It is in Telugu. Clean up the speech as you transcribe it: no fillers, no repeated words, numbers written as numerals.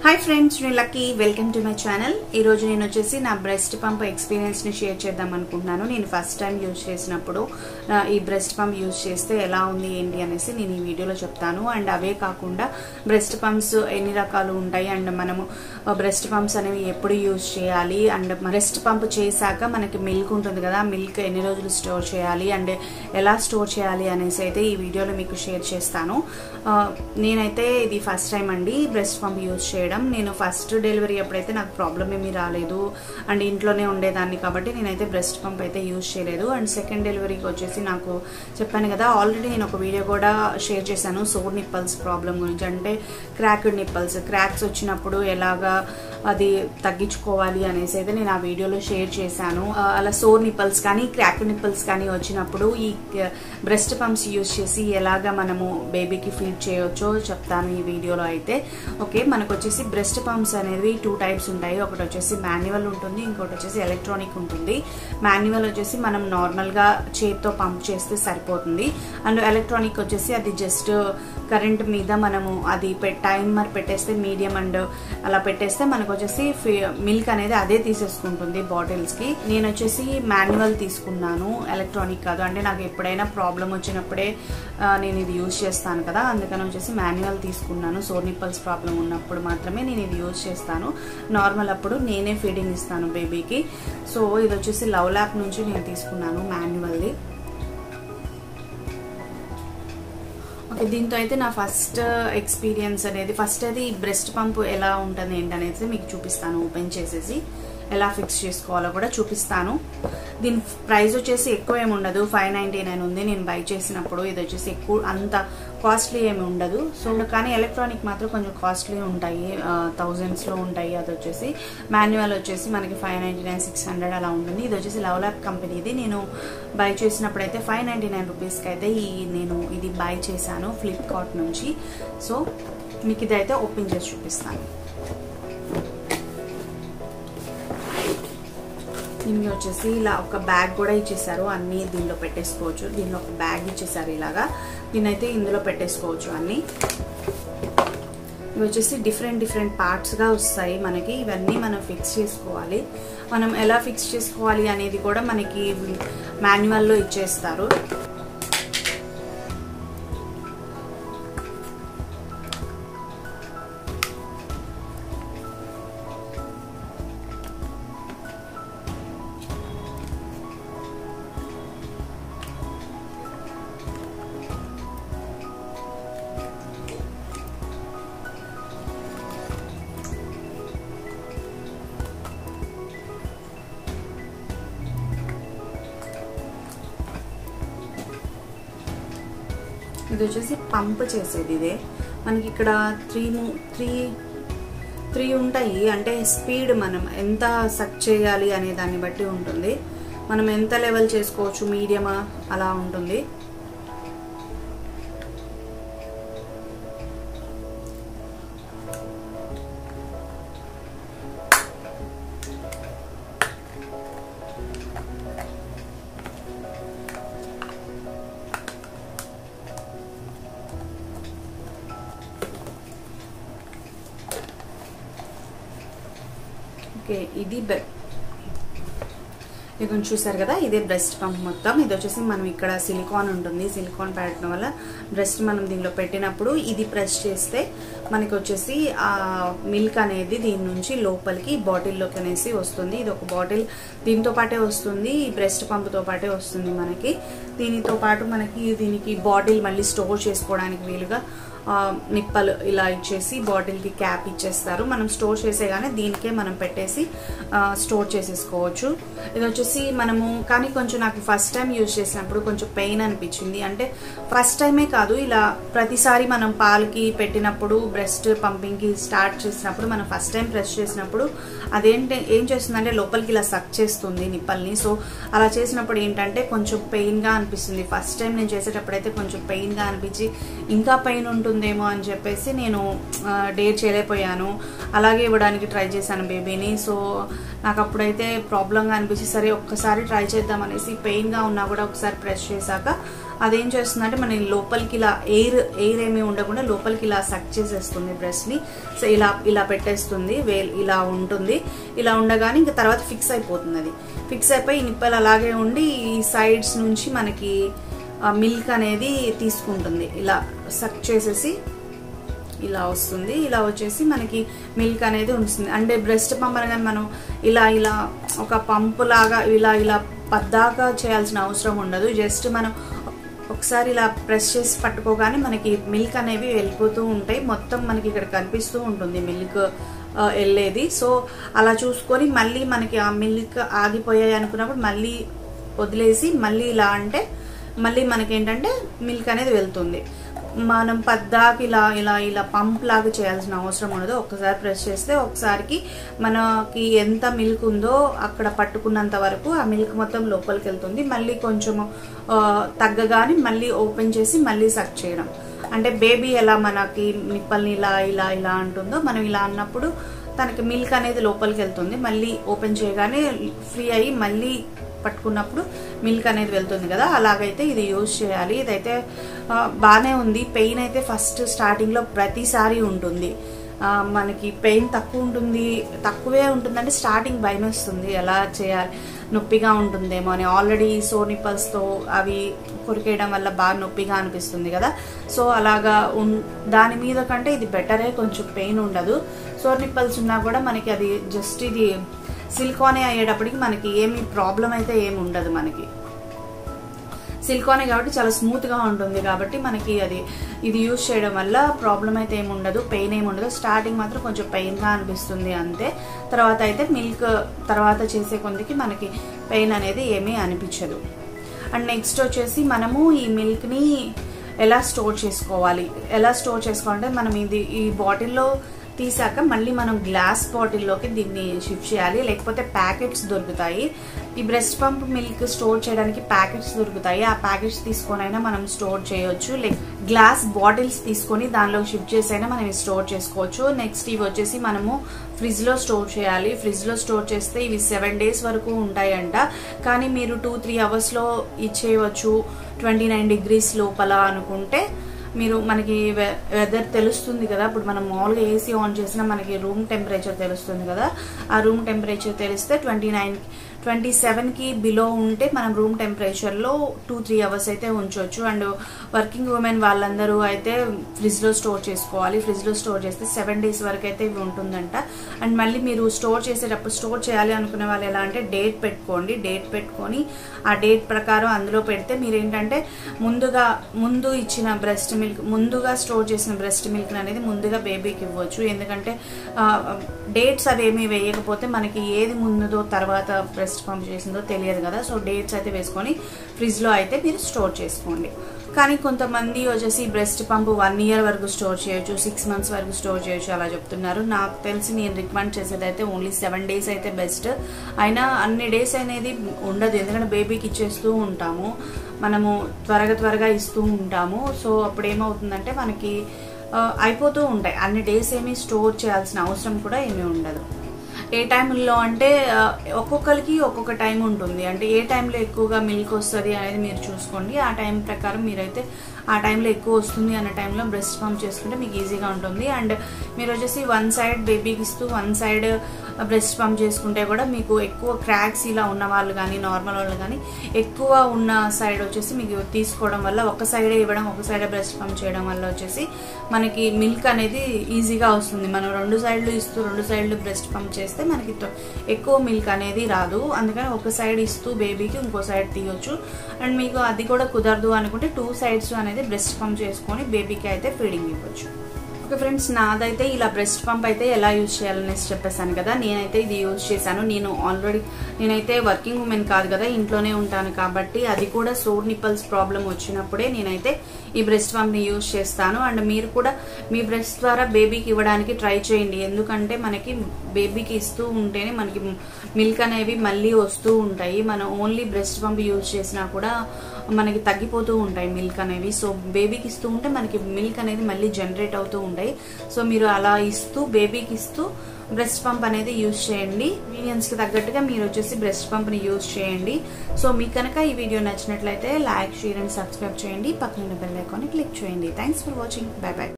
హాయ్ ఫ్రెండ్స్, నేను lucky. Welcome to my channel. ఈరోజు నేను వచ్చేసి నా బ్రెస్ట్ పంప్ ఎక్స్పీరియన్స్ని షేర్ చేద్దాం అనుకుంటున్నాను. నేను ఫస్ట్ టైం యూజ్ చేసినప్పుడు ఈ బ్రెస్ట్ పంప్ యూజ్ చేస్తే ఎలా ఉంది ఏంటి అనేసి నేను ఈ వీడియోలో చెప్తాను. అండ్ అవే కాకుండా బ్రెస్ట్ పంప్స్ ఎన్ని రకాలు ఉంటాయి అండ్ మనము బ్రెస్ట్ పంప్స్ అనేవి ఎప్పుడు యూజ్ చేయాలి అండ్ బ్రెస్ట్ పంప్ చేశాక మనకి మిల్క్ ఉంటుంది కదా, మిల్క్ ఎన్ని రోజులు స్టోర్ చేయాలి అండ్ ఎలా స్టోర్ చేయాలి అనేసి అయితే ఈ వీడియోలో మీకు షేర్ చేస్తాను. నేనైతే ఇది ఫస్ట్ టైం అండి బ్రెస్ట్ పంప్ యూజ్ చేయడం. నేను ఫస్ట్ డెలివరీ అప్పుడైతే నాకు ప్రాబ్లం ఏమీ రాలేదు అండ్ ఇంట్లోనే ఉండేదాన్ని కాబట్టి నేనైతే బ్రెస్ట్ పంప్ అయితే యూజ్ చేయలేదు. అండ్ సెకండ్ డెలివరీకి వచ్చేసి నాకు చెప్పాను కదా, ఆల్రెడీ నేను ఒక వీడియో కూడా షేర్ చేశాను సోర్ నిప్పల్స్ ప్రాబ్లం గురించి. అంటే క్రాక్డ్ నిప్పల్స్, క్రాక్స్ వచ్చినప్పుడు ఎలాగా అది తగ్గించుకోవాలి అనేసి అయితే నేను ఆ వీడియోలో షేర్ చేశాను. అలా సోర్ నిప్పల్స్ కానీ క్రాక్డ్ నిప్పల్స్ కానీ వచ్చినప్పుడు ఈ బ్రెస్ట్ పంప్స్ యూజ్ చేసి ఎలాగా మనము బేబీకి ఫీడ్ చేయొచ్చో చెప్తాను ఈ వీడియోలో అయితే. ఓకే, మనకు వచ్చేసి బ్రెస్ట్ పంప్స్ అనేవి 2 టైప్స్ ఉంటాయి. ఒకటి వచ్చేసి మాన్యువల్ ఉంటుంది, ఇంకోటి వచ్చేసి ఎలక్ట్రానిక్ ఉంటుంది. మాన్యువల్ వచ్చేసి మనం నార్మల్గా చేతితో పంప్ చేస్తే సరిపోతుంది. అండ్ ఎలక్ట్రానిక్ వచ్చేసి అది జస్ట్ కరెంట్ మీద మనము అది టైమర్ పెట్టేస్తే మీడియం అండ్ అలా పెట్టేస్తే మనకు వచ్చేసి మిల్క్ అనేది అదే తీసేసుకుంటుంది బాటిల్స్ కి. నేను వచ్చేసి మాన్యువల్ తీసుకున్నాను, ఎలక్ట్రానిక్ కాదు. అంటే నాకు ఎప్పుడైనా ప్రాబ్లం వచ్చినప్పుడే నేను ఇది యూజ్ చేస్తాను కదా, అందుకని వచ్చేసి మాన్యువల్ తీసుకున్నాను. సోర్ నిప్పల్స్ ప్రాబ్లం ఉన్నప్పుడు మాత్రమే నేను ఇది యూజ్ చేస్తాను. నార్మల్ అప్పుడు నేనే ఫీడింగ్ ఇస్తాను బేబీకి. సో ఇది వచ్చేసి లవ్ ల్యాప్ నుంచి నేను తీసుకున్నాను మాన్యువల్ది. ఓకే, దీంతో అయితే నా ఫస్ట్ ఎక్స్పీరియన్స్ అనేది ఫస్ట్ అది బ్రెస్ట్ పంప్ ఎలా ఉంటుంది ఏంటనేది మీకు చూపిస్తాను. ఓపెన్ చేసేసి ఎలా ఫిక్స్ చేసుకోవాలో కూడా చూపిస్తాను. దీని ప్రైస్ వచ్చేసి ఎక్కువ ఏమి ఉండదు, 599 ఉంది నేను బై చేసినప్పుడు. ఇది వచ్చేసి ఎక్కువ అంత కాస్ట్లీ ఏమి ఉండదు. సో కానీ ఎలక్ట్రానిక్ మాత్రం కొంచెం కాస్ట్లీ ఉంటాయి, థౌజండ్స్లో ఉంటాయి. అది వచ్చేసి మాన్యువల్ వచ్చేసి మనకి 599, 600 అలా ఉంటుంది. ఇది వచ్చేసి లవ్ ల్యాప్ కంపెనీది. నేను బై చేసినప్పుడు అయితే 599 రూపీస్కి అయితే నేను ఇది బై చేశాను ఫ్లిప్కార్ట్ నుంచి. సో మీకు ఇదైతే ఓపెన్ చేసి చూపిస్తాను. దీనికి వచ్చేసి ఇలా ఒక బ్యాగ్ కూడా ఇచ్చేసారు, అన్నీ దీనిలో పెట్టేసుకోవచ్చు. దీనిలో ఒక బ్యాగ్ ఇచ్చేసారు ఇలాగా, దీన్నైతే ఇందులో పెట్టేసుకోవచ్చు అన్నీ. ఇవి వచ్చేసి డిఫరెంట్ పార్ట్స్గా వస్తాయి మనకి. ఇవన్నీ మనం ఫిక్స్ చేసుకోవాలి. మనం ఎలా ఫిక్స్ చేసుకోవాలి అనేది కూడా మనకి మాన్యువల్లో ఇచ్చేస్తారు. ఇది వచ్చేసి పంప్ చేసేది. ఇదే మనకి ఇక్కడ త్రీ ఉంటాయి. అంటే స్పీడ్ మనం ఎంత సక్ చేయాలి అనే దాన్ని బట్టి ఉంటుంది. మనం ఎంత లెవెల్ చేసుకోవచ్చు, మీడియమా అలా ఉంటుంది. ఓకే, ఇది కొంచెం చూసారు కదా, ఇదే బ్రెస్ట్ పంప్ మొత్తం. ఇది వచ్చేసి మనం ఇక్కడ సిలికాన్ ఉంటుంది, సిలికాన్ పెట్టడం వల్ల బ్రెస్ట్ మనం దీనిలో పెట్టినప్పుడు ఇది ప్రెస్ చేస్తే మనకి వచ్చేసి ఆ మిల్క్ అనేది దీని నుంచి లోపలికి బాటిల్లోకి అనేసి వస్తుంది. ఇది ఒక బాటిల్ దీంతో పాటే వస్తుంది, ఈ బ్రెస్ట్ పంప్తో పాటే వస్తుంది మనకి. దీనితో పాటు మనకి దీనికి బాటిల్ మళ్ళీ స్టోర్ చేసుకోవడానికి వీలుగా నిప్పలు ఇలా ఇచ్చేసి బాటిల్కి క్యాప్ ఇచ్చేస్తారు. మనం స్టోర్ చేసేగానే దీనికే మనం పెట్టేసి స్టోర్ చేసేసుకోవచ్చు. ఇది వచ్చేసి మనము కానీ కొంచెం నాకు ఫస్ట్ టైం యూజ్ చేసినప్పుడు కొంచెం పెయిన్ అనిపించింది. అంటే ఫస్ట్ టైమే కాదు, ఇలా ప్రతిసారి మనం పాలకి పెట్టినప్పుడు బ్రెస్ట్ పంపింగ్కి స్టార్ట్ చేసినప్పుడు మనం ఫస్ట్ టైం ప్రెస్ చేసినప్పుడు ఏం చేస్తుందంటే లోపలికి ఇలా సక్ చేస్తుంది నిప్పల్ని. సో అలా చేసినప్పుడు ఏంటంటే కొంచెం పెయిన్గా అనిపిస్తుంది. ఫస్ట్ టైం నేను చేసేటప్పుడు అయితే కొంచెం పెయిన్గా అనిపించి ఇంకా పెయిన్ ఉంటుంది ఉంటుందేమో అని చెప్పేసి నేను డేర్ చేయలేకపోయాను. అలాగే ఇవ్వడానికి ట్రై చేశాను బేబీని. సో నాకు అప్పుడైతే ప్రాబ్లంగా అనిపించి సరే ఒక్కసారి ట్రై చేద్దాం అనేసి పెయిన్గా ఉన్నా కూడా ఒకసారి ప్రెస్ చేశాక అదేం చేస్తుందంటే మన లోపలికి ఇలా ఎయిర్ ఏమీ ఉండకుండా లోపలికి ఇలా సక్ చేసేస్తుంది బ్రెస్ట్ని. సో ఇలా పెట్టేస్తుంది, ఇలా ఉంటుంది. ఇలా ఉండగానే ఇంకా తర్వాత ఫిక్స్ అయిపోతుంది. అది ఫిక్స్ అయిపోయి నిప్పలు అలాగే ఉండి ఈ సైడ్స్ నుంచి మనకి మిల్క్ అనేది తీసుకుంటుంది. ఇలా సక్ చేసేసి ఇలా వస్తుంది. ఇలా వచ్చేసి మనకి మిల్క్ అనేది ఉంటుంది. అంటే బ్రెస్ట్ పంప్ అనగానే మనం ఇలా ఒక పంపు లాగా ఇలా పద్దాకా చేయాల్సిన అవసరం ఉండదు. జస్ట్ మనం ఒకసారి ఇలా ప్రెస్ చేసి పట్టుకోగానే మనకి మిల్క్ అనేవి వెళ్ళిపోతూ ఉంటాయి. మొత్తం మనకి ఇక్కడ కనిపిస్తూ ఉంటుంది మిల్క్ వెళ్ళేది. సో అలా చూసుకొని మళ్ళీ మనకి ఆ మిల్క్ ఆగిపోయాయి అనుకున్నప్పుడు మళ్ళీ వదిలేసి మళ్ళీ ఇలా అంటే మళ్ళీ మనకి ఏంటంటే మిల్క్ అనేది వెళ్తుంది. మనం పద్దాకి ఇలా పంప్ లాగా చేయాల్సిన అవసరం ఉండదు. ఒక్కసారి ప్రెస్ చేస్తే ఒకసారికి మనకి ఎంత మిల్క్ ఉందో అక్కడ పట్టుకున్నంత వరకు ఆ మిల్క్ మొత్తం లోపలికి వెళ్తుంది. మళ్ళీ కొంచెం తగ్గగానే మళ్ళీ ఓపెన్ చేసి మళ్ళీ సక్ చేయడం. అంటే బేబీ ఎలా మనకి నిప్పల్ని ఇలా అంటుందో మనం ఇలా అన్నప్పుడు తనకి మిల్క్ అనేది లోపలికి వెళ్తుంది. మళ్ళీ ఓపెన్ చేయగానే ఫ్రీ అయ్యి మళ్ళీ పట్టుకున్నప్పుడు మిల్క్ అనేది వెళ్తుంది కదా. అలాగైతే ఇది యూజ్ చేయాలి. ఇదైతే బాగానే ఉంది. పెయిన్ అయితే ఫస్ట్ స్టార్టింగ్లో ప్రతిసారి ఉంటుంది. మనకి పెయిన్ తక్కువే ఉంటుందంటే స్టార్టింగ్ భయం వస్తుంది, ఎలా చేయాలి, నొప్పిగా ఉంటుందేమో అని. ఆల్రెడీ సో నిప్పల్స్తో అవి కొరికేయడం వల్ల బాగా నొప్పిగా అనిపిస్తుంది కదా. సో అలాగా దాని మీద కంటే ఇది బెటరే, కొంచెం పెయిన్ ఉండదు. సో నిప్పల్స్ ఉన్నా కూడా మనకి అది జస్ట్ ఇది సిలికానే అయ్యేటప్పటికి మనకి ఏమి ప్రాబ్లం అయితే ఏమి ఉండదు. మనకి సిలికానే కాబట్టి చాలా స్మూత్గా ఉంటుంది కాబట్టి మనకి ఇది యూజ్ చేయడం వల్ల ప్రాబ్లం అయితే ఏమి ఉండదు, పెయిన్ ఏమి ఉండదు. స్టార్టింగ్ మాత్రం కొంచెం పెయిన్గా అనిపిస్తుంది అంతే. తర్వాత అయితే మిల్క్ తర్వాత చేసే కొందికి మనకి పెయిన్ అనేది ఏమీ అనిపించదు. అండ్ నెక్స్ట్ వచ్చేసి మనము ఈ మిల్క్ని ఎలా స్టోర్ చేసుకోవాలంటే మనం ఈ బాటిల్లో తీసాక మళ్ళీ మనం గ్లాస్ బాటిల్లోకి దీన్ని షిఫ్ట్ చేయాలి. లేకపోతే ప్యాకెట్స్ దొరుకుతాయి. ఈ బ్రెస్ట్ పంప్ మిల్క్ స్టోర్ చేయడానికి ప్యాకెట్స్ దొరుకుతాయి. ఆ ప్యాకెట్స్ తీసుకొనైనా మనం స్టోర్ చేయొచ్చు. లైక్ గ్లాస్ బాటిల్స్ తీసుకొని దానిలో షిఫ్ట్ చేసైనా మనం స్టోర్ చేసుకోవచ్చు. నెక్స్ట్ ఇవి వచ్చేసి మనము ఫ్రిడ్జ్ లో స్టోర్ చేయాలి. ఫ్రిడ్జ్ లో స్టోర్ చేస్తే ఇవి 7 days వరకు ఉంటాయంట. కానీ మీరు 2-3 hours లో ఇచ్చేయవచ్చు 29 degrees లోపల అనుకుంటే. మీరు మనకి వెదర్ తెలుస్తుంది కదా, ఇప్పుడు మనం మామూలుగా ఏసీ ఆన్ చేసినా మనకి రూమ్ టెంపరేచర్ తెలుస్తుంది కదా. ఆ రూమ్ టెంపరేచర్ తెలిస్తే 27కి బిలో ఉంటే మనం రూమ్ టెంపరేచర్లో 2-3 hours అయితే ఉంచవచ్చు. అండ్ వర్కింగ్ ఉమెన్ వాళ్ళందరూ అయితే ఫ్రిడ్జ్లో స్టోర్ చేసుకోవాలి. ఫ్రిడ్జ్లో స్టోర్ చేస్తే 7 days వరకు అయితే ఇవి ఉంటుందంట. అండ్ మళ్ళీ మీరు స్టోర్ చేయాలి అనుకునే వాళ్ళు ఎలా అంటే డేట్ పెట్టుకొని ఆ డేట్ ప్రకారం అందులో పెడితే మీరు ఏంటంటే ముందు ఇచ్చిన బ్రెస్ట్ మిల్క్, ముందుగా స్టోర్ చేసిన బ్రెస్ట్ మిల్క్ అనేది ముందుగా బేబీకి ఇవ్వచ్చు. ఎందుకంటే డేట్స్ అవేమీ వేయకపోతే మనకి ఏది ముందుదో తర్వాత బ్రెస్ట్ పంప్ చేసిందో తెలియదు కదా. సో డేట్స్ అయితే వేసుకొని ఫ్రిడ్జ్ లో అయితే మీరు స్టోర్ చేసుకోండి. కానీ కొంతమంది వచ్చేసి బ్రెస్ట్ పంప్ 1 year వరకు స్టోర్ చేయొచ్చు, 6 months వరకు స్టోర్ చేయొచ్చు అలా చెప్తున్నారు. నాకు తెలిసి నేను రికమెండ్ చేసేది అయితే ఓన్లీ 7 days అయితే బెస్ట్. అయినా అన్ని డేస్ అనేది ఉండదు, ఎందుకంటే బేబీకి ఇచ్చేస్తూ ఉంటాము, మనము త్వరగా ఇస్తూ ఉంటాము. సో అప్పుడు ఏమవుతుందంటే మనకి అయిపోతూ ఉంటాయి. అన్ని డేస్ ఏమీ స్టోర్ చేయాల్సిన అవసరం కూడా ఏమీ ఉండదు. ఏ టైంలో అంటే ఒక్కొక్కరికి ఒక్కొక్క టైం ఉంటుంది. అంటే ఏ టైంలో ఎక్కువగా మిల్క్ వస్తుంది అనేది మీరు చూసుకోండి. ఆ టైం ప్రకారం మీరైతే ఆ టైంలో ఎక్కువ వస్తుంది అన్న టైంలో బ్రెస్ట్ పంప్ చేసుకుంటే మీకు ఈజీగా ఉంటుంది. అండ్ మీరు వచ్చేసి 1 side బేబీకి ఇస్తూ 1 side బ్రెస్ట్ పంప్ చేసుకుంటే కూడా మీకు ఎక్కువ క్రాక్స్ ఇలా ఉన్న వాళ్ళు కానీ నార్మల్ వాళ్ళు కానీ ఎక్కువ ఉన్న సైడ్ వచ్చేసి మీకు తీసుకోవడం వల్ల ఒక సైడే ఇవ్వడం, ఒక సైడే బ్రెస్ట్ పంప్ చేయడం వల్ల వచ్చేసి మనకి మిల్క్ అనేది ఈజీగా వస్తుంది. మనం 2 sides ఇస్తూ 2 sides బ్రెస్ట్ పంప్ చేస్తే మనకి ఎక్కువ మిల్క్ అనేది రాదు. అందుకని ఒక సైడ్ ఇస్తూ బేబీకి ఇంకో సైడ్ తీయొచ్చు. అండ్ మీకు అది కూడా కుదరదు అనుకుంటే 2 sides అనేది బ్రెస్ట్ పంప్ చేసుకొని బేబీకి అయితే ఫీడింగ్ ఇవ్వచ్చు. ఓకే ఫ్రెండ్స్, నాదైతే ఇలా బ్రెస్ట్ పంప్ అయితే ఎలా యూజ్ చేయాలనేసి చెప్పేసాను కదా. నేనైతే ఇది యూజ్ చేశాను. నేనైతే వర్కింగ్ ఉమెన్ కాదు కదా, ఇంట్లోనే ఉంటాను కాబట్టి అది కూడా సోర్ నిప్పల్స్ ప్రాబ్లం వచ్చినప్పుడే నేనైతే ఈ బ్రెస్ట్ పంప్ ని యూజ్ చేస్తాను. అండ్ మీరు కూడా మీ బ్రెస్ట్ ద్వారా బేబీకి ఇవ్వడానికి ట్రై చేయండి. ఎందుకంటే మనకి బేబీకి ఇస్తూ ఉంటేనే మనకి మిల్క్ అనేవి మళ్ళీ వస్తూ ఉంటాయి. మనం ఓన్లీ బ్రెస్ట్ పంప్ యూజ్ చేసినా కూడా మనకి తగ్గిపోతూ ఉంటాయి మిల్క్ అనేవి. సో బేబీకి ఇస్తూ ఉంటే మనకి మిల్క్ అనేది మళ్ళీ జనరేట్ అవుతూ ఉంటాయి. సో మీరు అలా ఇస్తూ బేబీకి ఇస్తూ బ్రెస్ట్ పంప్ అనేది యూజ్ చేయండి. కన్వీనియన్స్ కి తగ్గట్టుగా మీరు వచ్చేసి బ్రెస్ట్ పంప్ ని యూజ్ చేయండి. సో మీకు కనుక ఈ వీడియో నచ్చినట్లయితే లైక్, షేర్ అండ్ సబ్స్క్రైబ్ చేయండి. పక్కన బెల్ ఐకాన్ ని క్లిక్ చేయండి. Thanks for watching. By by.